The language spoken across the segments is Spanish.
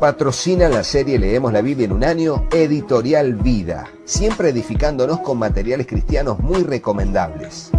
Patrocina la serie Leemos la Biblia en un año, Editorial Vida, siempre edificándonos con materiales cristianos muy recomendables.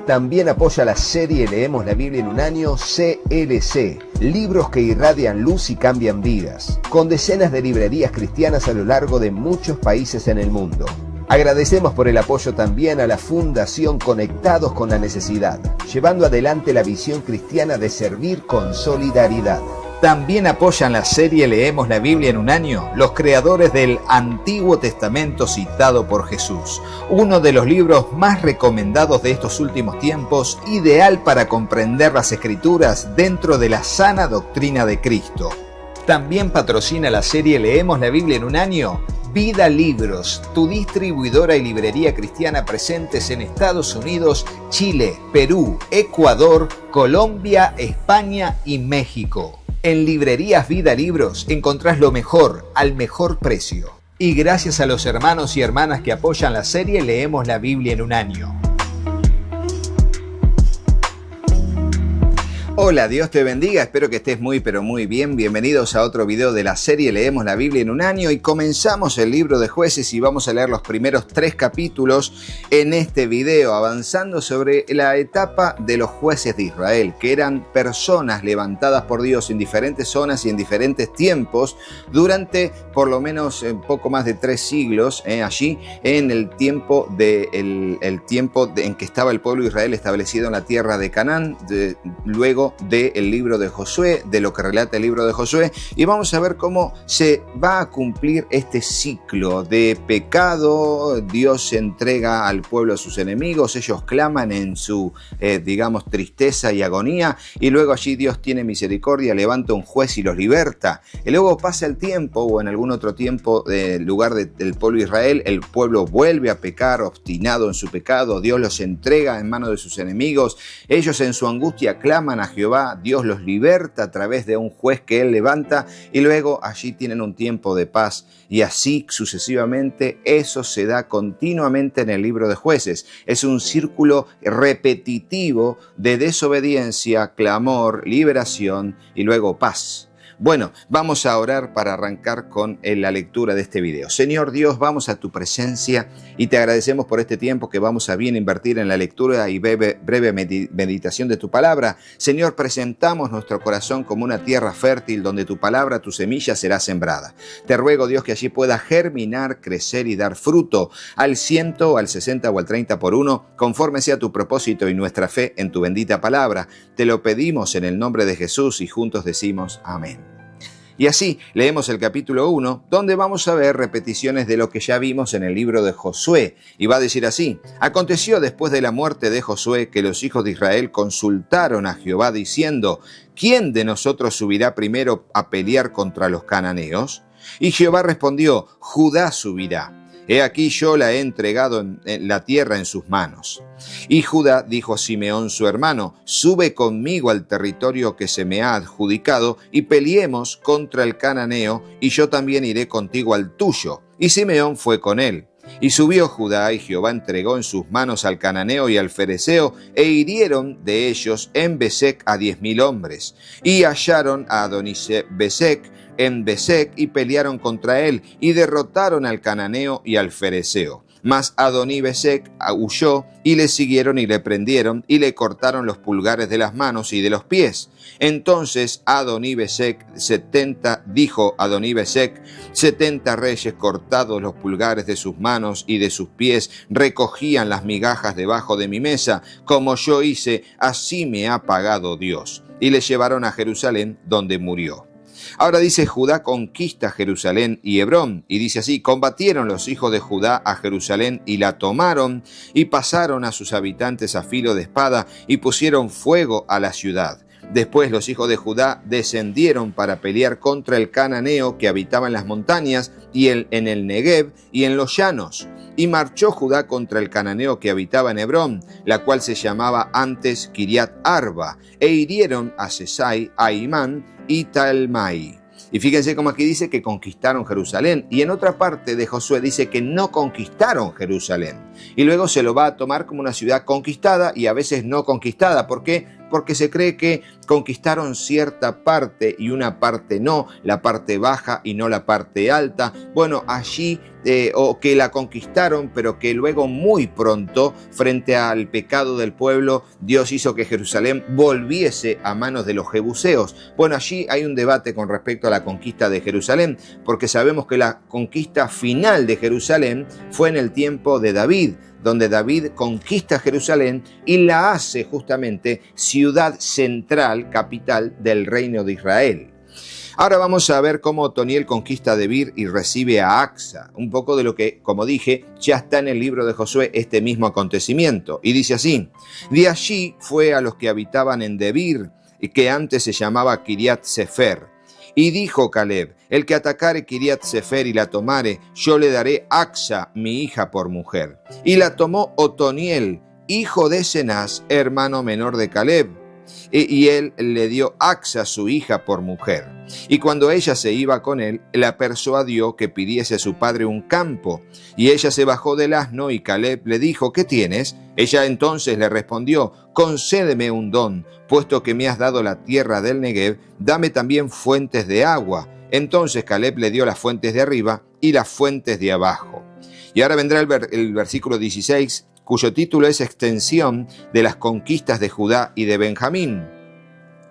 También apoya la serie Leemos la Biblia en un año, CLC, libros que irradian luz y cambian vidas, con decenas de librerías cristianas a lo largo de muchos países en el mundo. Agradecemos por el apoyo también a la Fundación Conectados con la Necesidad, llevando adelante la visión cristiana de servir con solidaridad. También apoyan la serie Leemos la Biblia en un año los creadores del Antiguo Testamento citado por Jesús, uno de los libros más recomendados de estos últimos tiempos, ideal para comprender las Escrituras dentro de la sana doctrina de Cristo. También patrocina la serie Leemos la Biblia en un año Vida Libros, tu distribuidora y librería cristiana presentes en Estados Unidos, Chile, Perú, Ecuador, Colombia, España y México. En Librerías Vida Libros encontrás lo mejor al mejor precio. Y gracias a los hermanos y hermanas que apoyan la serie Leemos la Biblia en un año. Hola, Dios te bendiga, espero que estés muy pero muy bien. Bienvenidos a otro video de la serie Leemos la Biblia en un año y comenzamos el libro de Jueces y vamos a leer los primeros 3 capítulos en este video, avanzando sobre la etapa de los jueces de Israel, que eran personas levantadas por Dios en diferentes zonas y en diferentes tiempos durante por lo menos poco más de 3 siglos, allí en el tiempo en que estaba el pueblo de Israel establecido en la tierra de Canaán, luego del libro de Josué, de lo que relata el libro de Josué, y vamos a ver cómo se va a cumplir este ciclo de pecado. Dios entrega al pueblo a sus enemigos, ellos claman en su, tristeza y agonía, y luego allí Dios tiene misericordia, levanta un juez y los liberta. Y luego pasa el tiempo, o en algún otro tiempo, en lugar del pueblo de Israel, el pueblo vuelve a pecar, obstinado en su pecado, Dios los entrega en manos de sus enemigos, ellos en su angustia claman a Jehová, Dios los liberta a través de un juez que él levanta y luego allí tienen un tiempo de paz y así sucesivamente. Eso se da continuamente en el libro de Jueces. Es un círculo repetitivo de desobediencia, clamor, liberación y luego paz. Bueno, vamos a orar para arrancar con la lectura de este video. Señor Dios, vamos a tu presencia y te agradecemos por este tiempo que vamos a bien invertir en la lectura y breve meditación de tu palabra. Señor, presentamos nuestro corazón como una tierra fértil donde tu palabra, tu semilla será sembrada. Te ruego, Dios, que allí pueda germinar, crecer y dar fruto al 100, al 60 o al 30 por uno, conforme sea tu propósito y nuestra fe en tu bendita palabra. Te lo pedimos en el nombre de Jesús y juntos decimos amén. Y así leemos el capítulo 1, donde vamos a ver repeticiones de lo que ya vimos en el libro de Josué. Y va a decir así: aconteció después de la muerte de Josué que los hijos de Israel consultaron a Jehová diciendo: ¿quién de nosotros subirá primero a pelear contra los cananeos? Y Jehová respondió: Judá subirá. He aquí yo la he entregado en la tierra en sus manos. Y Judá dijo a Simeón su hermano: sube conmigo al territorio que se me ha adjudicado y peleemos contra el cananeo, y yo también iré contigo al tuyo. Y Simeón fue con él. Y subió Judá, y Jehová entregó en sus manos al cananeo y al fereceo, e hirieron de ellos en Besec a 10,000 hombres. Y hallaron a Adonibesec en Besec y pelearon contra él, y derrotaron al cananeo y al fereceo. Mas Adonibesec huyó, y le siguieron y le prendieron, y le cortaron los pulgares de las manos y de los pies. Entonces dijo Adonibesec: 70 reyes cortados los pulgares de sus manos y de sus pies recogían las migajas debajo de mi mesa, como yo hice, así me ha pagado Dios. Y le llevaron a Jerusalén, donde murió. Ahora dice: Judá conquista Jerusalén y Hebrón, y dice así: combatieron los hijos de Judá a Jerusalén y la tomaron, y pasaron a sus habitantes a filo de espada, y pusieron fuego a la ciudad. Después los hijos de Judá descendieron para pelear contra el cananeo que habitaba en las montañas y en el Negev y en los llanos. Y marchó Judá contra el cananeo que habitaba en Hebrón, la cual se llamaba antes Kiriat Arba, e hirieron a Sesai, a Imán y Talmai. Y fíjense cómo aquí dice que conquistaron Jerusalén, y en otra parte de Josué dice que no conquistaron Jerusalén. Y luego se lo va a tomar como una ciudad conquistada y a veces no conquistada. ¿Por qué? Porque se cree que conquistaron cierta parte y una parte no, la parte baja y no la parte alta. Bueno, allí o que la conquistaron, pero que luego muy pronto, frente al pecado del pueblo, Dios hizo que Jerusalén volviese a manos de los jebuseos. Bueno, allí hay un debate con respecto a la conquista de Jerusalén, porque sabemos que la conquista final de Jerusalén fue en el tiempo de David, donde David conquista Jerusalén y la hace justamente ciudad central, capital del reino de Israel. Ahora vamos a ver cómo Otoniel conquista Debir y recibe a Acsa. Un poco de lo que, como dije, ya está en el libro de Josué este mismo acontecimiento. Y dice así: de allí fue a los que habitaban en Debir, que antes se llamaba Kiriat Sefer. Y dijo Caleb: el que atacare Kiriat Sefer y la tomare, yo le daré Acsa, mi hija, por mujer. Y la tomó Otoniel, hijo de Cenaz, hermano menor de Caleb. Y él le dio Acsa, su hija, por mujer. Y cuando ella se iba con él, la persuadió que pidiese a su padre un campo. Y ella se bajó del asno y Caleb le dijo: ¿qué tienes? Ella entonces le respondió: concédeme un don, puesto que me has dado la tierra del Negev, dame también fuentes de agua. Entonces Caleb le dio las fuentes de arriba y las fuentes de abajo. Y ahora vendrá el versículo 16, cuyo título es Extensión de las conquistas de Judá y de Benjamín.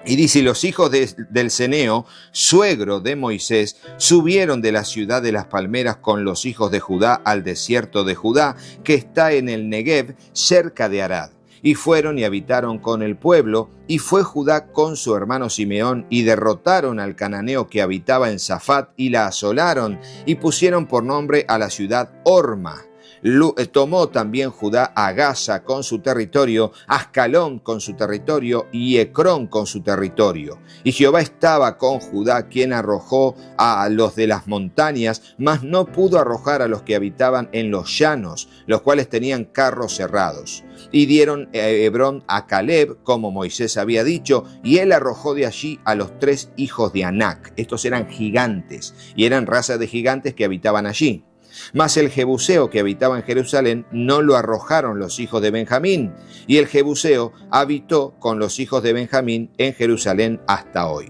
Y dice: los hijos del Ceneo, suegro de Moisés, subieron de la ciudad de las palmeras con los hijos de Judá al desierto de Judá, que está en el Negev, cerca de Arad. Y fueron y habitaron con el pueblo, y fue Judá con su hermano Simeón, y derrotaron al cananeo que habitaba en Zafat, y la asolaron, y pusieron por nombre a la ciudad Orma. Tomó también Judá a Gaza con su territorio, Ascalón con su territorio y Ecrón con su territorio. Y Jehová estaba con Judá, quien arrojó a los de las montañas, mas no pudo arrojar a los que habitaban en los llanos, los cuales tenían carros cerrados. Y dieron Hebrón a Caleb, como Moisés había dicho, y él arrojó de allí a los 3 hijos de Anac. Estos eran gigantes, y eran raza de gigantes que habitaban allí. Mas el jebuseo que habitaba en Jerusalén no lo arrojaron los hijos de Benjamín, y el jebuseo habitó con los hijos de Benjamín en Jerusalén hasta hoy.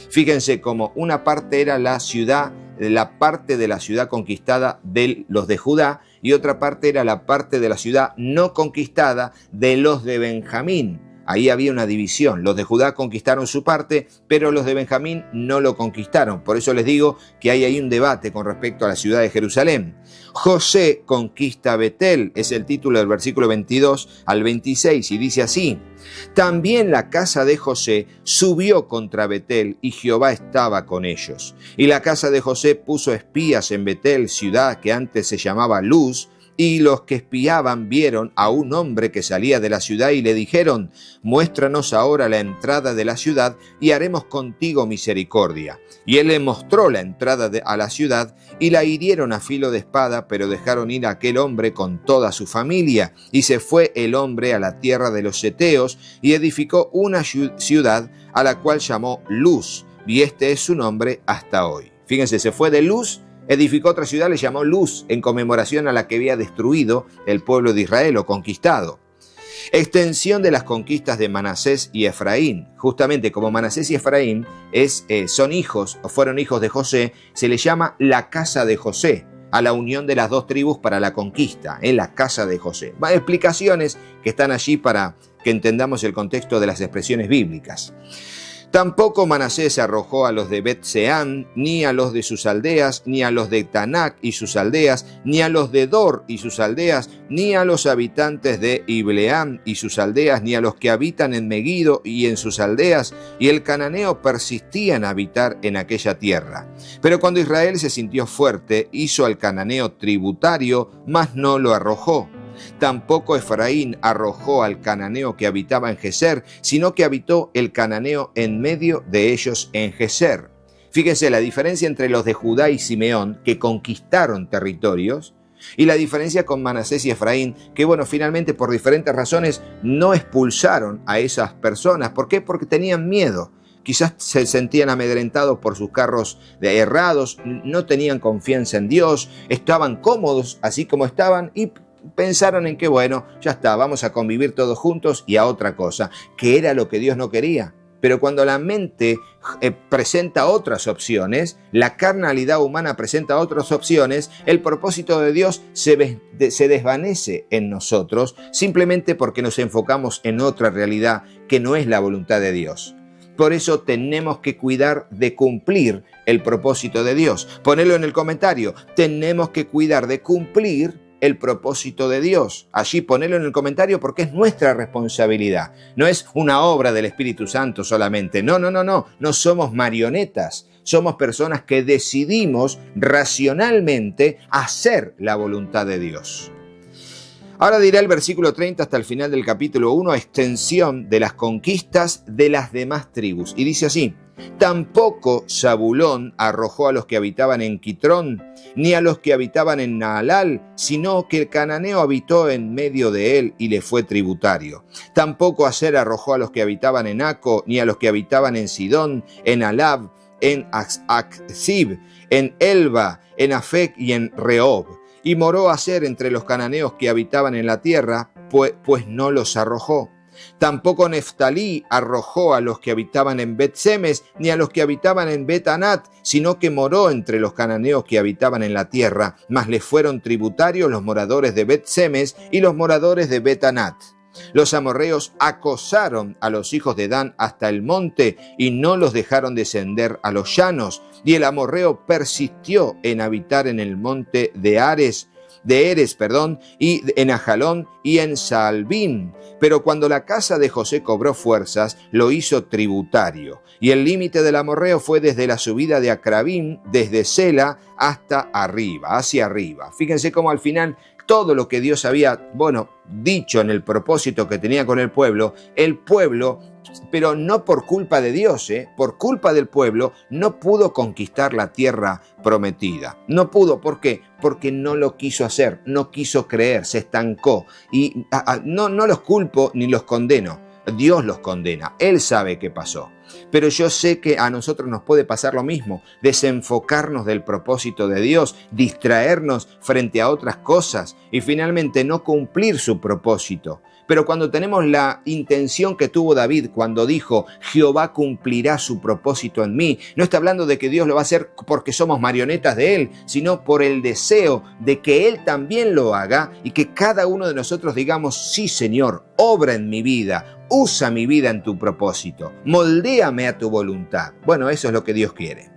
Fíjense cómo una parte era la ciudad, la parte de la ciudad conquistada de los de Judá, y otra parte era la parte de la ciudad no conquistada de los de Benjamín. Ahí había una división. Los de Judá conquistaron su parte, pero los de Benjamín no lo conquistaron. Por eso les digo que hay ahí un debate con respecto a la ciudad de Jerusalén. José conquista Betel, es el título del versículo 22 al 26, y dice así: también la casa de José subió contra Betel, y Jehová estaba con ellos. Y la casa de José puso espías en Betel, ciudad que antes se llamaba Luz, y los que espiaban vieron a un hombre que salía de la ciudad y le dijeron: muéstranos ahora la entrada de la ciudad y haremos contigo misericordia. Y él le mostró la entrada a la ciudad y la hirieron a filo de espada, pero dejaron ir a aquel hombre con toda su familia. Y se fue el hombre a la tierra de los Ceteos y edificó una ciudad a la cual llamó Luz, y este es su nombre hasta hoy. Fíjense, se fue de Luz, edificó otra ciudad, le llamó Luz, en conmemoración a la que había destruido el pueblo de Israel o conquistado. Extensión de las conquistas de Manasés y Efraín. Justamente como Manasés y Efraín fueron hijos de José, se le llama la casa de José, a la unión de las 2 tribus para la conquista, en la casa de José. Hay explicaciones que están allí para que entendamos el contexto de las expresiones bíblicas. Tampoco Manasés arrojó a los de Bet-Seán, ni a los de sus aldeas, ni a los de Tanac y sus aldeas, ni a los de Dor y sus aldeas, ni a los habitantes de Ibleam y sus aldeas, ni a los que habitan en Meguido y en sus aldeas, y el cananeo persistía en habitar en aquella tierra. Pero cuando Israel se sintió fuerte, hizo al cananeo tributario, mas no lo arrojó. Tampoco Efraín arrojó al cananeo que habitaba en Geser, sino que habitó el cananeo en medio de ellos en Geser. Fíjense la diferencia entre los de Judá y Simeón, que conquistaron territorios, y la diferencia con Manasés y Efraín, que finalmente por diferentes razones no expulsaron a esas personas. ¿Por qué? Porque tenían miedo. Quizás se sentían amedrentados por sus carros errados, no tenían confianza en Dios, estaban cómodos así como estaban y pensaron en que ya está, vamos a convivir todos juntos y a otra cosa, que era lo que Dios no quería. Pero cuando la mente presenta otras opciones, la carnalidad humana presenta otras opciones, el propósito de Dios se desvanece en nosotros simplemente porque nos enfocamos en otra realidad que no es la voluntad de Dios. Por eso tenemos que cuidar de cumplir el propósito de Dios. Ponelo en el comentario. Tenemos que cuidar de cumplir el propósito de Dios. Allí ponelo en el comentario porque es nuestra responsabilidad. No es una obra del Espíritu Santo solamente. No. No somos marionetas. Somos personas que decidimos racionalmente hacer la voluntad de Dios. Ahora dirá el versículo 30 hasta el final del capítulo 1, extensión de las conquistas de las demás tribus. Y dice así: tampoco Zabulón arrojó a los que habitaban en Quitrón, ni a los que habitaban en Naalal, sino que el cananeo habitó en medio de él y le fue tributario. Tampoco Aser arrojó a los que habitaban en Aco, ni a los que habitaban en Sidón, en Alab, en Aczib, en Elba, en Afec y en Rehob. Y moró Aser entre los cananeos que habitaban en la tierra, pues no los arrojó. Tampoco Neftalí arrojó a los que habitaban en Bet-Semes, ni a los que habitaban en Bet-Anat, sino que moró entre los cananeos que habitaban en la tierra, mas le fueron tributarios los moradores de Bet-Semes y los moradores de Bet-Anat. Los amorreos acosaron a los hijos de Dan hasta el monte y no los dejaron descender a los llanos, y el amorreo persistió en habitar en el monte de Eres, y en Ajalón y en Saalbín. Pero cuando la casa de José cobró fuerzas, lo hizo tributario. Y el límite del amorreo fue desde la subida de Acrabín, desde Sela hasta arriba, hacia arriba. Fíjense cómo al final todo lo que Dios había, dicho en el propósito que tenía con el pueblo, pero no por culpa de Dios, por culpa del pueblo, no pudo conquistar la tierra prometida. No pudo, ¿por qué? Porque no lo quiso hacer, no quiso creer, se estancó. Y no los culpo ni los condeno, Dios los condena, Él sabe qué pasó. Pero yo sé que a nosotros nos puede pasar lo mismo, desenfocarnos del propósito de Dios, distraernos frente a otras cosas y finalmente no cumplir su propósito. Pero cuando tenemos la intención que tuvo David cuando dijo: Jehová cumplirá su propósito en mí, no está hablando de que Dios lo va a hacer porque somos marionetas de Él, sino por el deseo de que Él también lo haga y que cada uno de nosotros digamos: sí, Señor, obra en mi vida, usa mi vida en tu propósito, moldéame a tu voluntad. Bueno, eso es lo que Dios quiere.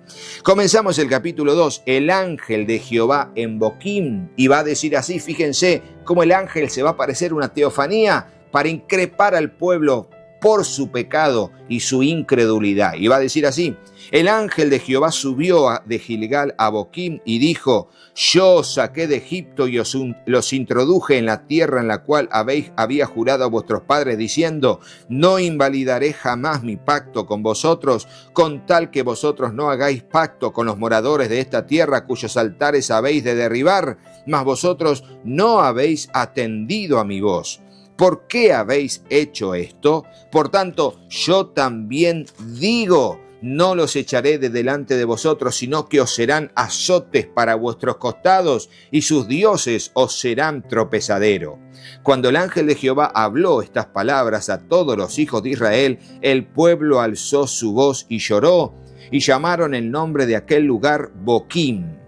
Comenzamos el capítulo 2, el ángel de Jehová en Boquim, y va a decir así, fíjense cómo el ángel se va a parecer una teofanía para increpar al pueblo por su pecado y su incredulidad. Y va a decir así: el ángel de Jehová subió de Gilgal a Boquim y dijo: yo os saqué de Egipto y los introduje en la tierra en la cual había jurado a vuestros padres, diciendo: no invalidaré jamás mi pacto con vosotros, con tal que vosotros no hagáis pacto con los moradores de esta tierra, cuyos altares habéis de derribar, mas vosotros no habéis atendido a mi voz. ¿Por qué habéis hecho esto? Por tanto, yo también digo: no los echaré de delante de vosotros, sino que os serán azotes para vuestros costados, y sus dioses os serán tropezadero. Cuando el ángel de Jehová habló estas palabras a todos los hijos de Israel, el pueblo alzó su voz y lloró, y llamaron el nombre de aquel lugar Boquim,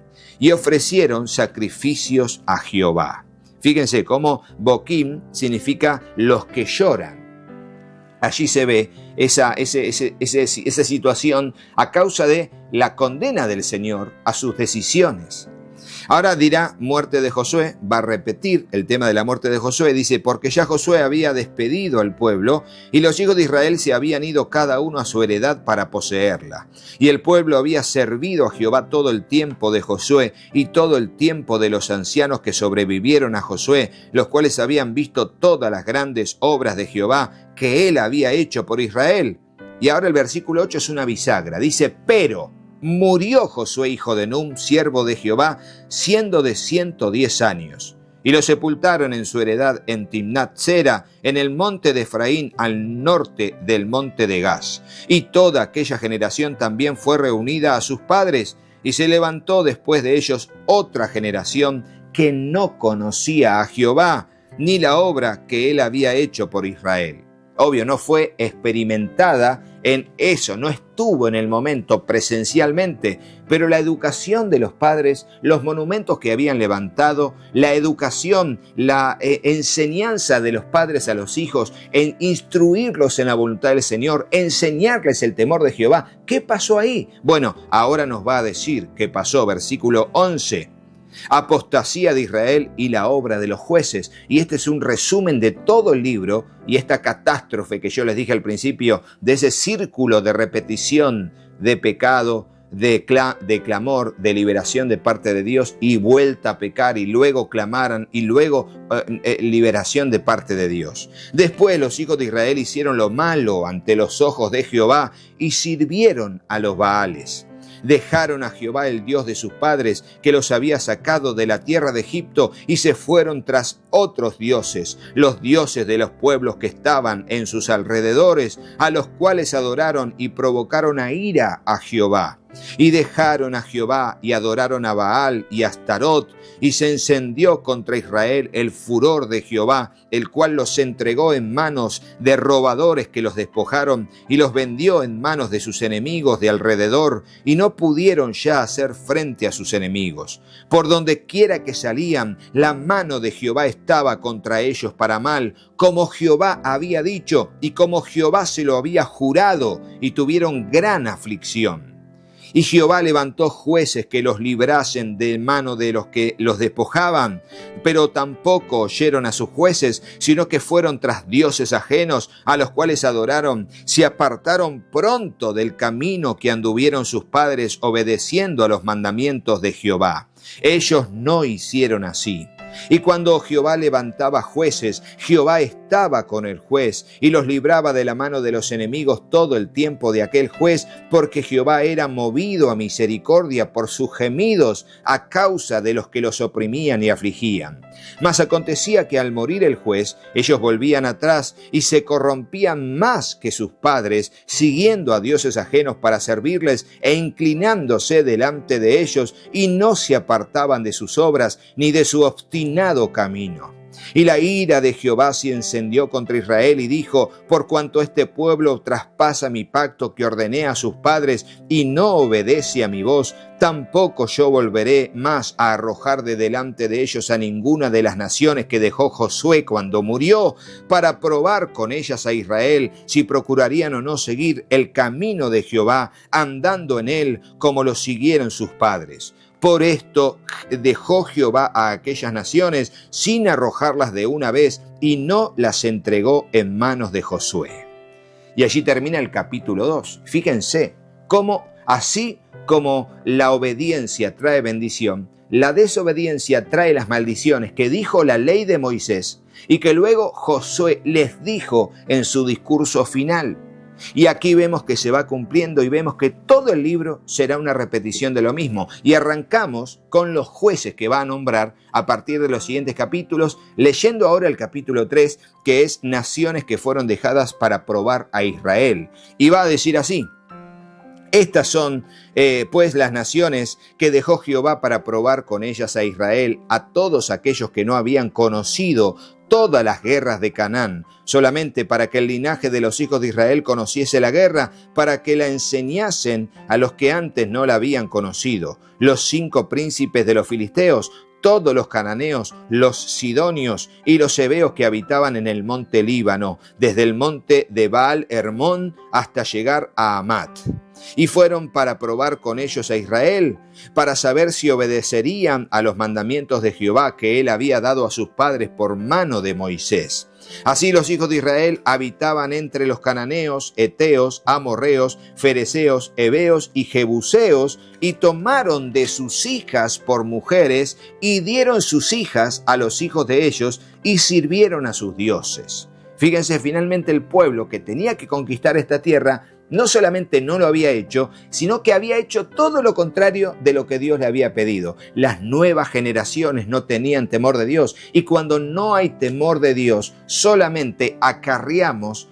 y ofrecieron sacrificios a Jehová. Fíjense cómo Boquim significa los que lloran. Allí se ve esa situación a causa de la condena del Señor a sus decisiones. Ahora dirá muerte de Josué, va a repetir el tema de la muerte de Josué, dice: porque ya Josué había despedido al pueblo y los hijos de Israel se habían ido cada uno a su heredad para poseerla. Y el pueblo había servido a Jehová todo el tiempo de Josué y todo el tiempo de los ancianos que sobrevivieron a Josué, los cuales habían visto todas las grandes obras de Jehová que él había hecho por Israel. Y ahora el versículo 8 es una bisagra, dice: pero murió Josué hijo de Nun, siervo de Jehová, siendo de 110 años. Y lo sepultaron en su heredad en Timnat-Sera, en el monte de Efraín, al norte del monte de Gaz. Y toda aquella generación también fue reunida a sus padres, y se levantó después de ellos otra generación que no conocía a Jehová, ni la obra que él había hecho por Israel. Obvio, no fue experimentada en eso, no estuvo en el momento presencialmente, pero la educación de los padres, los monumentos que habían levantado, la educación, la enseñanza de los padres a los hijos, en instruirlos en la voluntad del Señor, enseñarles el temor de Jehová. ¿Qué pasó ahí? Bueno, ahora nos va a decir qué pasó, versículo 11. Apostasía de Israel y la obra de los jueces. Y este es un resumen de todo el libro y esta catástrofe que yo les dije al principio, de ese círculo de repetición de pecado, de clamor, de liberación de parte de Dios y vuelta a pecar y luego clamaran y luego liberación de parte de Dios. Después los hijos de Israel hicieron lo malo ante los ojos de Jehová y sirvieron a los Baales. Dejaron a Jehová, el Dios de sus padres, que los había sacado de la tierra de Egipto, y se fueron tras otros dioses, los dioses de los pueblos que estaban en sus alrededores, a los cuales adoraron y provocaron a ira a Jehová. Y dejaron a Jehová y adoraron a Baal y a Astarot, y se encendió contra Israel el furor de Jehová, el cual los entregó en manos de robadores que los despojaron, y los vendió en manos de sus enemigos de alrededor, y no pudieron ya hacer frente a sus enemigos. Por donde quiera que salían, la mano de Jehová estaba contra ellos para mal, como Jehová había dicho, y como Jehová se lo había jurado, y tuvieron gran aflicción. Y Jehová levantó jueces que los librasen de mano de los que los despojaban, pero tampoco oyeron a sus jueces, sino que fueron tras dioses ajenos, a los cuales adoraron. Se apartaron pronto del camino que anduvieron sus padres, obedeciendo a los mandamientos de Jehová. Ellos no hicieron así. Y cuando Jehová levantaba jueces, Jehová estaba con el juez y los libraba de la mano de los enemigos todo el tiempo de aquel juez, porque Jehová era movido a misericordia por sus gemidos a causa de los que los oprimían y afligían. Mas acontecía que al morir el juez, ellos volvían atrás y se corrompían más que sus padres, siguiendo a dioses ajenos para servirles e inclinándose delante de ellos, y no se apartaban de sus obras ni de su obstinado camino. Y la ira de Jehová se encendió contra Israel y dijo: por cuanto este pueblo traspasa mi pacto que ordené a sus padres y no obedece a mi voz, tampoco yo volveré más a arrojar de delante de ellos a ninguna de las naciones que dejó Josué cuando murió, para probar con ellas a Israel si procurarían o no seguir el camino de Jehová, andando en él como lo siguieron sus padres. Por esto dejó Jehová a aquellas naciones sin arrojarlas de una vez, y no las entregó en manos de Josué. Y allí termina el capítulo 2. Fíjense cómo, así como la obediencia trae bendición, la desobediencia trae las maldiciones que dijo la ley de Moisés y que luego Josué les dijo en su discurso final. Y aquí vemos que se va cumpliendo y vemos que todo el libro será una repetición de lo mismo. Y arrancamos con los jueces que va a nombrar a partir de los siguientes capítulos, leyendo ahora el capítulo 3, que es naciones que fueron dejadas para probar a Israel. Y va a decir así: estas son pues las naciones que dejó Jehová para probar con ellas a Israel, a todos aquellos que no habían conocido todas las guerras de Canaán, solamente para que el linaje de los hijos de Israel conociese la guerra, para que la enseñasen a los que antes no la habían conocido. Los 5 príncipes de los filisteos, todos los cananeos, los sidonios y los heveos que habitaban en el monte Líbano, desde el monte de Baal Hermón hasta llegar a Amat. Y fueron para probar con ellos a Israel, para saber si obedecerían a los mandamientos de Jehová que él había dado a sus padres por mano de Moisés. Así los hijos de Israel habitaban entre los cananeos, heteos, amorreos, fereceos, heveos y jebuseos, y tomaron de sus hijas por mujeres, y dieron sus hijas a los hijos de ellos, y sirvieron a sus dioses. Fíjense, finalmente el pueblo que tenía que conquistar esta tierra no solamente no lo había hecho, sino que había hecho todo lo contrario de lo que Dios le había pedido. Las nuevas generaciones no tenían temor de Dios, y cuando no hay temor de Dios, solamente acarreamos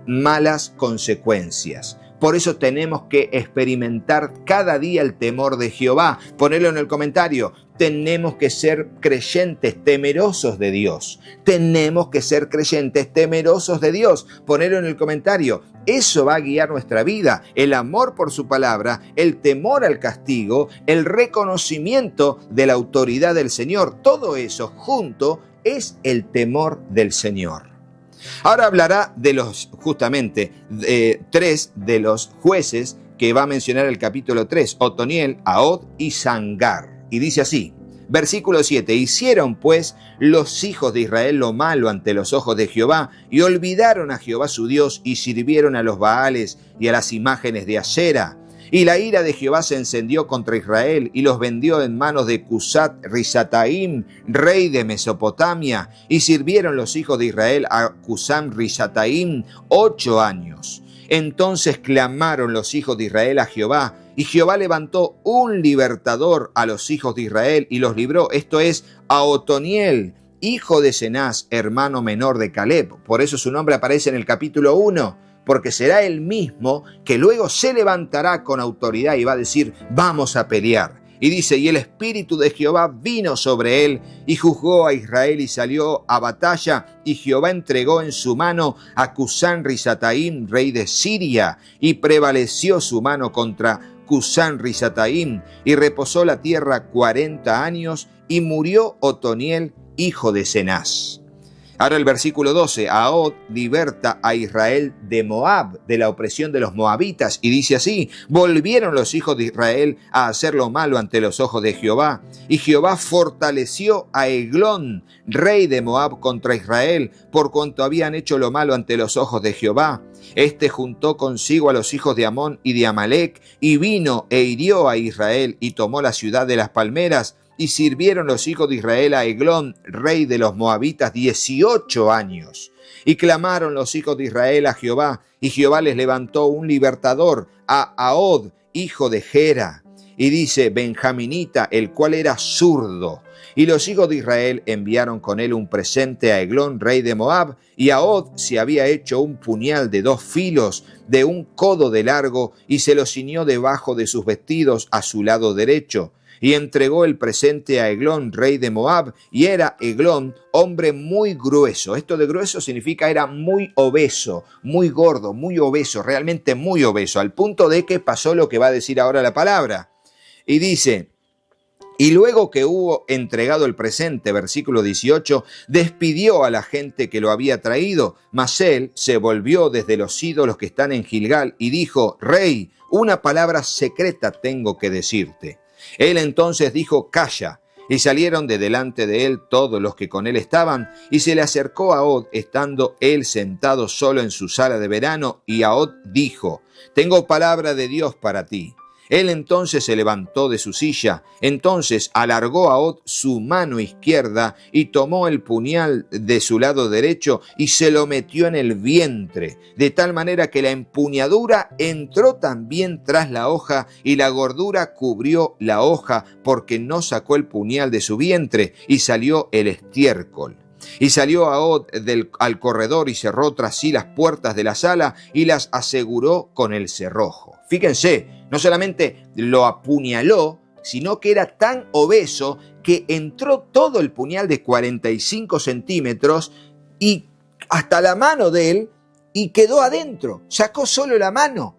malas consecuencias. Por eso tenemos que experimentar cada día el temor de Jehová. Ponelo en el comentario. Tenemos que ser creyentes temerosos de Dios. Tenemos que ser creyentes temerosos de Dios. Ponelo en el comentario. Eso va a guiar nuestra vida. El amor por su palabra, el temor al castigo, el reconocimiento de la autoridad del Señor. Todo eso junto es el temor del Señor. Ahora hablará de justamente, tres de los jueces que va a mencionar el capítulo 3, Otoniel, Ahod y Sangar. Y dice así, versículo 7, hicieron pues los hijos de Israel lo malo ante los ojos de Jehová y olvidaron a Jehová su Dios y sirvieron a los Baales y a las imágenes de Asera. Y la ira de Jehová se encendió contra Israel y los vendió en manos de Cusat Risataim, rey de Mesopotamia, y sirvieron los hijos de Israel a Cusam Risataim 8 años. Entonces clamaron los hijos de Israel a Jehová, y Jehová levantó un libertador a los hijos de Israel y los libró, esto es, a Otoniel, hijo de Cenaz, hermano menor de Caleb. Por eso su nombre aparece en el capítulo 1. Porque será él mismo que luego se levantará con autoridad y va a decir, vamos a pelear. Y dice, y el espíritu de Jehová vino sobre él y juzgó a Israel y salió a batalla. Y Jehová entregó en su mano a Cusán Risataim, rey de Siria, y prevaleció su mano contra Cusán Risataim, y reposó la tierra 40 años, y murió Otoniel, hijo de Cenaz. Ahora el versículo 12, Ahod liberta a Israel de Moab, de la opresión de los moabitas, y dice así, volvieron los hijos de Israel a hacer lo malo ante los ojos de Jehová, y Jehová fortaleció a Eglón, rey de Moab, contra Israel, por cuanto habían hecho lo malo ante los ojos de Jehová. Este juntó consigo a los hijos de Amón y de Amalec, y vino e hirió a Israel, y tomó la ciudad de las palmeras, y sirvieron los hijos de Israel a Eglón, rey de los moabitas, 18 años. Y clamaron los hijos de Israel a Jehová, y Jehová les levantó un libertador, a Ahod, hijo de Gera. Y dice, benjaminita, el cual era zurdo. Y los hijos de Israel enviaron con él un presente a Eglón, rey de Moab, y Ahod se había hecho un puñal de 2 filos, de 1 codo de largo, y se lo ciñó debajo de sus vestidos a su lado derecho. Y entregó el presente a Eglón, rey de Moab, y era Eglón hombre muy grueso. Esto de grueso significa era muy obeso, muy gordo, muy obeso, realmente muy obeso, al punto de que pasó lo que va a decir ahora la palabra. Y dice, y luego que hubo entregado el presente, versículo 18, despidió a la gente que lo había traído, mas él se volvió desde los ídolos que están en Gilgal y dijo, Rey, una palabra secreta tengo que decirte. Él entonces dijo, calla, y salieron de delante de él todos los que con él estaban, y se le acercó a Ahod, estando él sentado solo en su sala de verano, y Ahod dijo, tengo palabra de Dios para ti. Él entonces se levantó de su silla, entonces alargó Ahod su mano izquierda y tomó el puñal de su lado derecho y se lo metió en el vientre, de tal manera que la empuñadura entró también tras la hoja y la gordura cubrió la hoja, porque no sacó el puñal de su vientre y salió el estiércol. Y salió Ahod al corredor y cerró tras sí las puertas de la sala y las aseguró con el cerrojo. Fíjense, no solamente lo apuñaló, sino que era tan obeso que entró todo el puñal de 45 centímetros y hasta la mano de él y quedó adentro. Sacó solo la mano.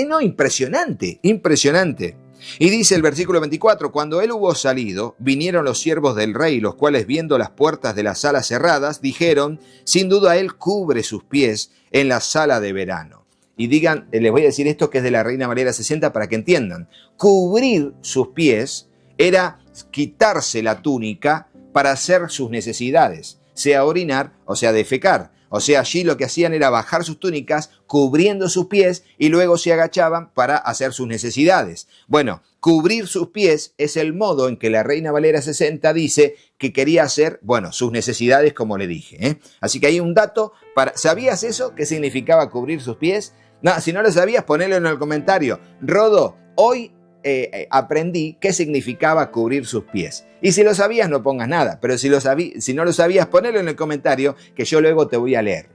No, impresionante, impresionante. Y dice el versículo 24, cuando él hubo salido, vinieron los siervos del rey, los cuales viendo las puertas de la sala cerradas, dijeron, sin duda él cubre sus pies en la sala de verano. Y digan, les voy a decir esto que es de la Reina Valera 60 para que entiendan. Cubrir sus pies era quitarse la túnica para hacer sus necesidades, sea orinar o sea defecar. O sea, allí lo que hacían era bajar sus túnicas cubriendo sus pies y luego se agachaban para hacer sus necesidades. Bueno, cubrir sus pies es el modo en que la Reina Valera 60 dice que quería hacer, bueno, sus necesidades como le dije, ¿eh? Así que hay un dato ¿sabías eso? ¿Qué significaba cubrir sus pies? No, si no lo sabías, ponelo en el comentario. Rodo, hoy aprendí qué significaba cubrir sus pies. Y si lo sabías, no pongas nada. Pero si no lo sabías, ponelo en el comentario que yo luego te voy a leer.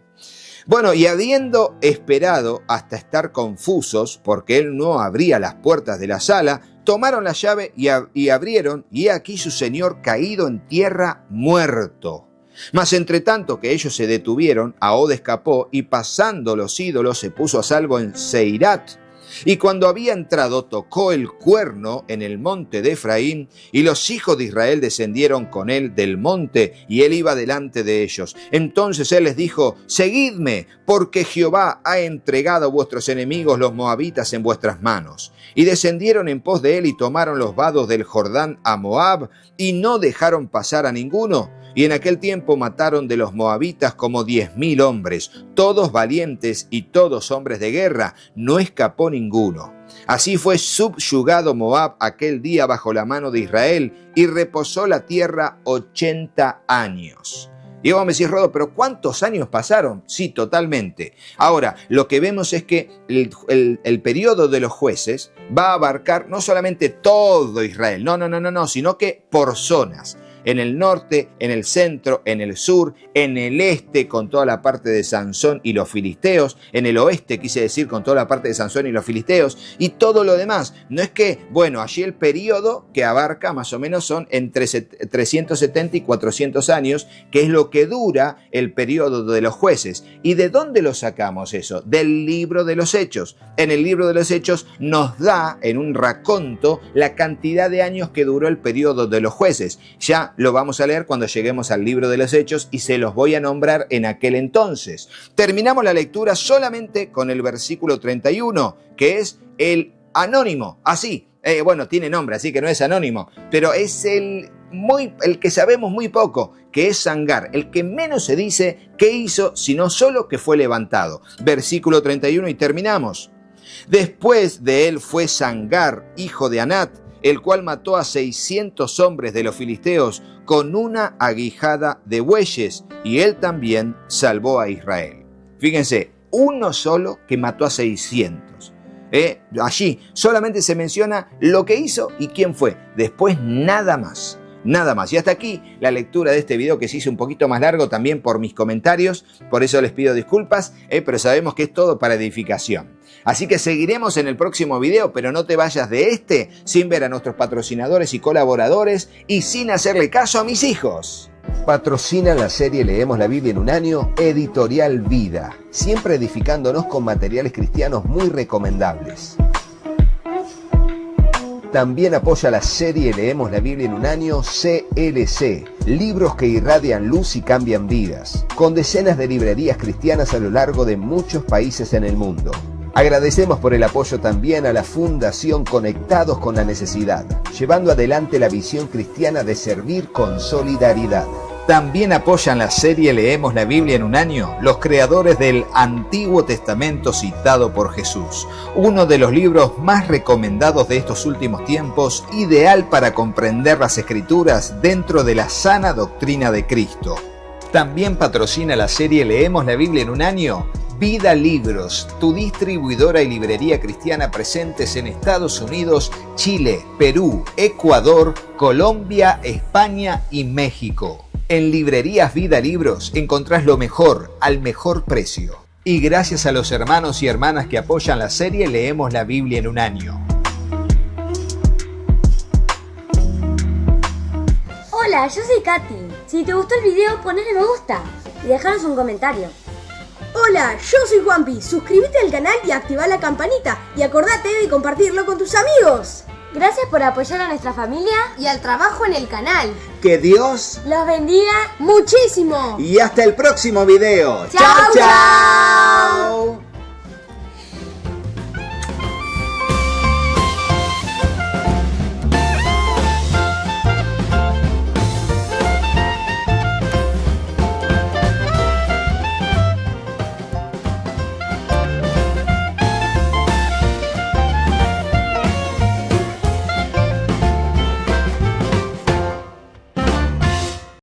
Bueno, y habiendo esperado hasta estar confusos, porque él no abría las puertas de la sala, tomaron la llave y abrieron, y he aquí su señor caído en tierra muerto. Mas entre tanto que ellos se detuvieron, Ahod escapó y pasando los ídolos se puso a salvo en Seirat. Y cuando había entrado tocó el cuerno en el monte de Efraín, y los hijos de Israel descendieron con él del monte, y él iba delante de ellos. Entonces él les dijo: seguidme, porque Jehová ha entregado a vuestros enemigos los moabitas en vuestras manos. Y descendieron en pos de él y tomaron los vados del Jordán a Moab, y no dejaron pasar a ninguno. Y en aquel tiempo mataron de los moabitas como 10,000 hombres, todos valientes y todos hombres de guerra, no escapó ninguno. Así fue subyugado Moab aquel día bajo la mano de Israel, y reposó la tierra 80 años. Y vos me decís: Rodo, ¿pero cuántos años pasaron? Sí, totalmente. Ahora, lo que vemos es que el periodo de los jueces va a abarcar no solamente todo Israel, no, sino que por zonas. En el norte, en el centro, en el sur, en el este con toda la parte de Sansón y los filisteos, en el oeste quise decir con toda la parte de Sansón y los filisteos y todo lo demás. No es que, bueno, allí el periodo que abarca más o menos son entre 370 y 400 años, que es lo que dura el periodo de los jueces. ¿Y de dónde lo sacamos eso? Del libro de los Hechos. En el libro de los Hechos nos da en un raconto la cantidad de años que duró el periodo de los jueces. Ya lo vamos a leer cuando lleguemos al libro de los Hechos y se los voy a nombrar en aquel entonces. Terminamos la lectura solamente con el versículo 31, que es el anónimo. Así, bueno, tiene nombre, así que no es anónimo, pero es el que sabemos muy poco, que es Sangar, el que menos se dice qué hizo, sino solo que fue levantado. Versículo 31 y terminamos. Después de él fue Sangar, hijo de Anat, el cual mató a 600 hombres de los filisteos con una aguijada de bueyes, y él también salvó a Israel. Fíjense, uno solo que mató a 600. Allí solamente se menciona lo que hizo y quién fue. Después nada más. Nada más. Y hasta aquí la lectura de este video, que se hizo un poquito más largo también por mis comentarios. Por eso les pido disculpas, pero sabemos que es todo para edificación. Así que seguiremos en el próximo video, pero no te vayas de este sin ver a nuestros patrocinadores y colaboradores y sin hacerle caso a mis hijos. Patrocina la serie Leemos la Biblia en un año, Editorial Vida, siempre edificándonos con materiales cristianos muy recomendables. También apoya la serie Leemos la Biblia en un año, CLC, libros que irradian luz y cambian vidas, con decenas de librerías cristianas a lo largo de muchos países en el mundo. Agradecemos por el apoyo también a la Fundación Conectados con la Necesidad, llevando adelante la visión cristiana de servir con solidaridad. También apoyan la serie Leemos la Biblia en un año los creadores del Antiguo Testamento citado por Jesús, uno de los libros más recomendados de estos últimos tiempos, ideal para comprender las Escrituras dentro de la sana doctrina de Cristo. También patrocina la serie Leemos la Biblia en un año Vida Libros, tu distribuidora y librería cristiana presentes en Estados Unidos, Chile, Perú, Ecuador, Colombia, España y México. En librerías Vida Libros encontrás lo mejor al mejor precio. Y gracias a los hermanos y hermanas que apoyan la serie Leemos la Biblia en un año. Hola, yo soy Katy. Si te gustó el video, ponle me gusta y dejanos un comentario. Hola, yo soy Juanpi. Suscríbete al canal y activa la campanita. Y acordate de compartirlo con tus amigos. Gracias por apoyar a nuestra familia Y al trabajo en el canal. Que Dios los bendiga ¡Muchísimo! y hasta el próximo video. ¡Chao, ¡Chao!